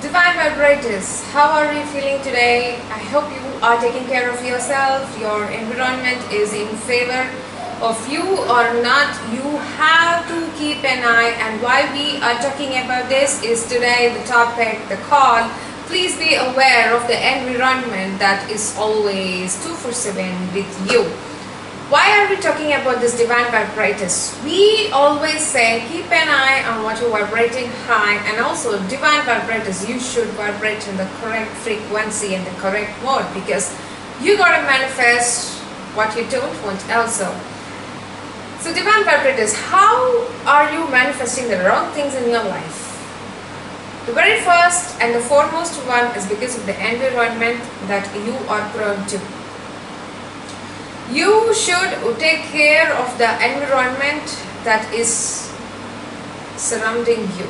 Divine Vibrators, how are you feeling today? I hope you are taking care of yourself, your environment is in favor of you or not. You have to keep an eye, and why we are talking about this is today the topic, the call. Please be aware of the environment that is always 24/7 with you. Why are we talking about this divine vibrators? We always say keep an eye on what you're vibrating high, and also divine vibrators, you should vibrate in the correct frequency and the correct mode, because you gotta manifest what you don't want also. So divine vibrators, how are you manifesting the wrong things in your life? The very first and the foremost one is because of the environment that you are prone to. You should take care of the environment that is surrounding you.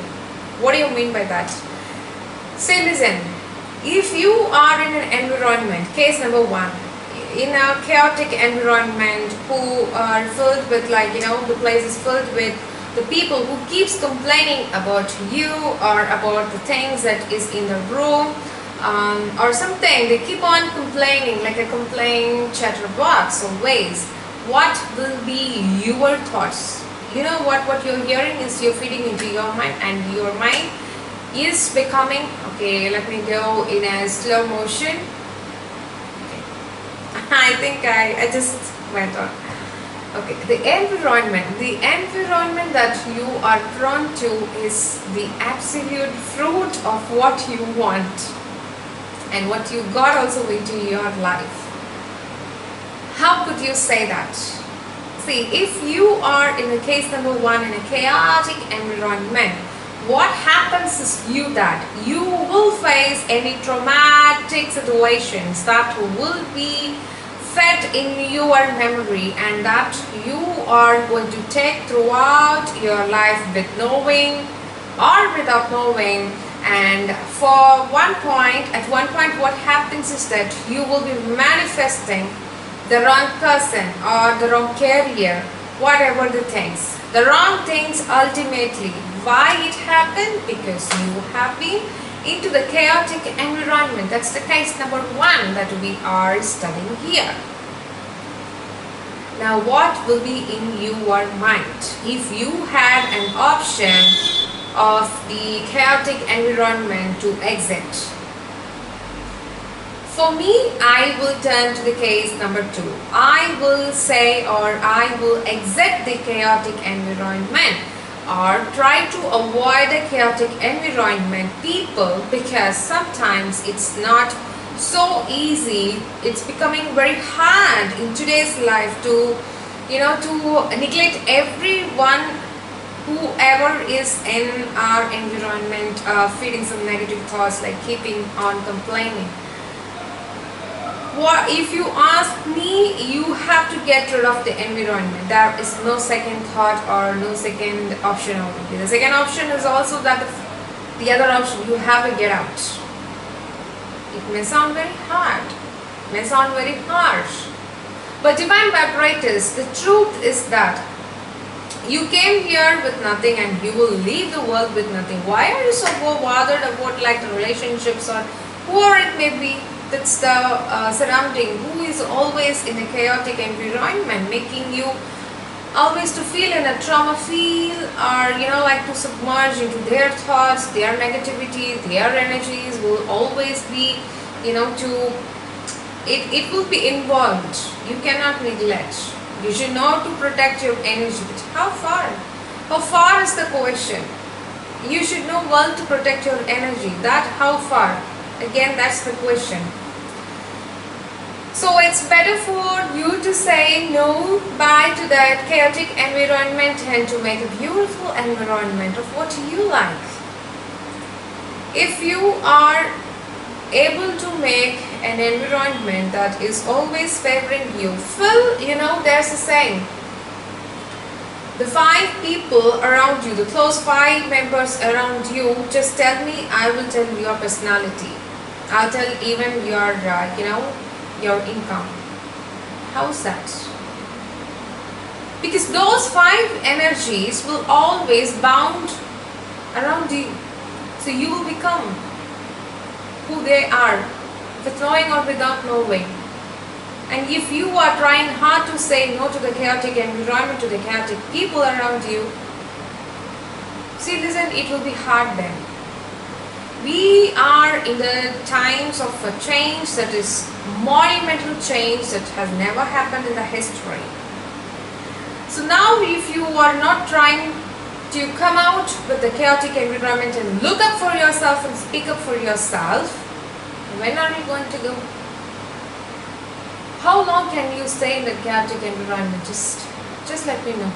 What do you mean by that? Say, listen, if you are in an environment, case number one, in a chaotic environment who are filled with the place is filled with the people who keeps complaining about you or about the things that is in the room, or something, they keep on complaining like a complaint chatterbox always. What will be your thoughts? You know what you're hearing is you're feeding into your mind, and your mind is becoming, okay, let me go in a slow motion. Okay. I think I just went on. Okay, the environment that you are drawn to is the absolute fruit of what you want and what you got also into your life. How could you say that? See, if you are in a case number one in a chaotic environment, what happens is that you will face any traumatic situations that will be fed in your memory, and that you are going to take throughout your life with knowing or without knowing. And at one point what happens is that you will be manifesting the wrong person or the wrong career, whatever the wrong things ultimately. Why it happened? Because you have been into the chaotic environment. That's the case number one that we are studying here. Now, what will be in your mind if you had an option of the chaotic environment to exit? For me, I will turn to the case number two. I will say, or I will exit the chaotic environment, or try to avoid the chaotic environment people, because sometimes it's not so easy. It's becoming very hard in today's life to neglect everyone, whoever is in our environment, feeding some negative thoughts, like keeping on complaining. What if you ask me, you have to get rid of the environment. There is no second thought or no second option over here. The second option is also that the other option, you have to get out. It may sound very hard, may sound very harsh, but divine vibrators, the truth is that you came here with nothing and you will leave the world with nothing. Why are you so bothered about like the relationships or whoever it may be that's the surrounding, who is always in a chaotic environment, making you always to feel in a trauma feel, or like to submerge into their thoughts, their negativity, their energies will always be it will be involved. You cannot neglect. You should know to protect your energy. But how far is the question. You should know well to protect your energy. That how far, again, that's the question. So it's better for you to say no bye to that chaotic environment and to make a beautiful environment of what you like. If you are able to make an environment that is always favoring you, there's a saying, the 5 people around you, the close 5 members around you, just tell me, I will tell your personality. I'll tell even your your income. How's that? Because those 5 energies will always bound around you. So you will become who they are, with knowing or without knowing. And if you are trying hard to say no to the chaotic environment, to the chaotic people around you, see, listen, it will be hard then. We are in the times of a change that is monumental change that has never happened in the history. So now if you are not trying to come out with the chaotic environment and look up for yourself and speak up for yourself, when are you going to go? How long can you stay in the chaotic environment? Just let me know.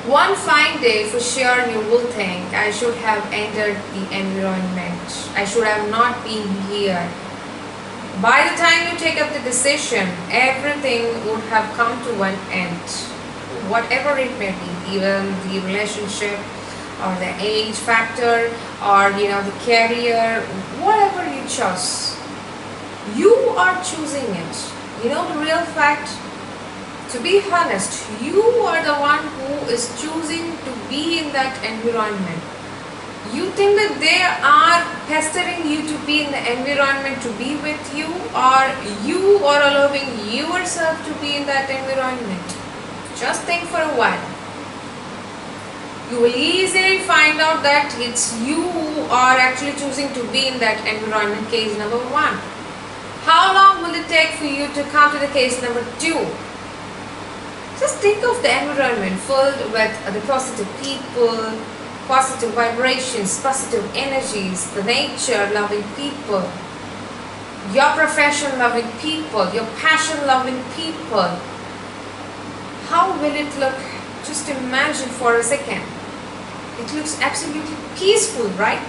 One fine day for sure you will think, I should have entered the environment. I should have not been here. By the time you take up the decision, everything would have come to an end. Whatever it may be, even the relationship or the age factor or the career, whatever you chose, you are choosing it. The real fact, to be honest, you are the one who is choosing to be in that environment. You think that they are pestering you to be in the environment to be with you, or you are allowing yourself to be in that environment? Just think for a while. You will easily find out that it's you who are actually choosing to be in that environment, case number 1. How long will it take for you to come to the case number 2? Just think of the environment filled with the positive people, positive vibrations, positive energies, the nature loving people, your profession loving people, your passion loving people. How will it look? Just imagine for a second. It looks absolutely peaceful, right?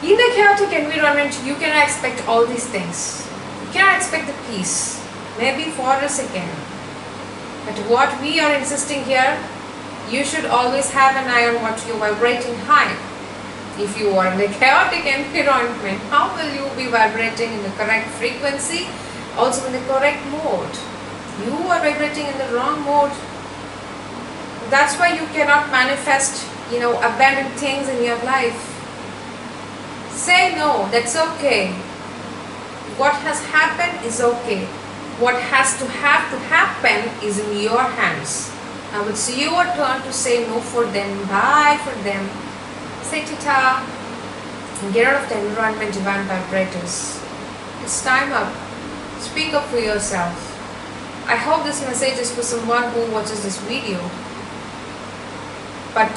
In the chaotic environment, you cannot expect all these things. You cannot expect the peace, maybe for a second. But what we are insisting here, you should always have an eye on what you're vibrating high. If you are in a chaotic environment, how will you be vibrating in the correct frequency, also in the correct mode? You are vibrating in the wrong mode. That's why you cannot manifest, abundant things in your life. Say no, that's okay. What has happened is okay. What has to happen is in your hands. Now it's your turn to say no for them, bye for them. Say ta-ta and get out of the environment, divine vibrators. It's time up. Speak up for yourself. I hope this message is for someone who watches this video. But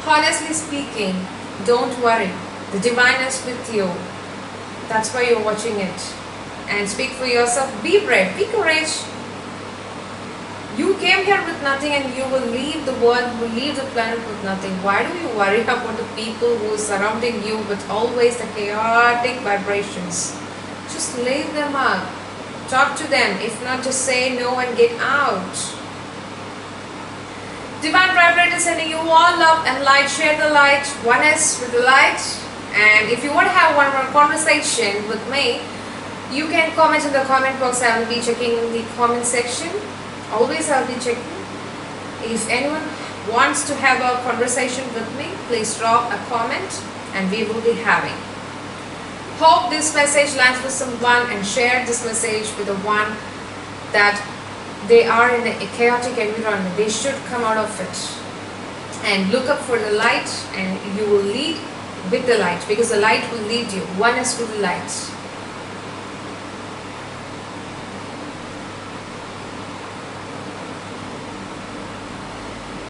honestly speaking, don't worry. The divine is with you. That's why you're watching it. And speak for yourself. Be brave. Be courageous. You came here with nothing and you will leave the world, you will leave the planet with nothing. Why do you worry about the people who are surrounding you with always the chaotic vibrations? Just leave them up. Talk to them. If not, just say no and get out. Divine Vibrator sending you all love and light. Share the light. Oneness with the light. And if you want to have one more conversation with me, you can comment in the comment box. I will be checking in the comment section. Always I'll be checking. If anyone wants to have a conversation with me, please drop a comment and we will be having. Hope this message lands with someone, and share this message with the one that they are in a chaotic environment. They should come out of it and look up for the light, and you will lead with the light, because the light will lead you. One is with the light.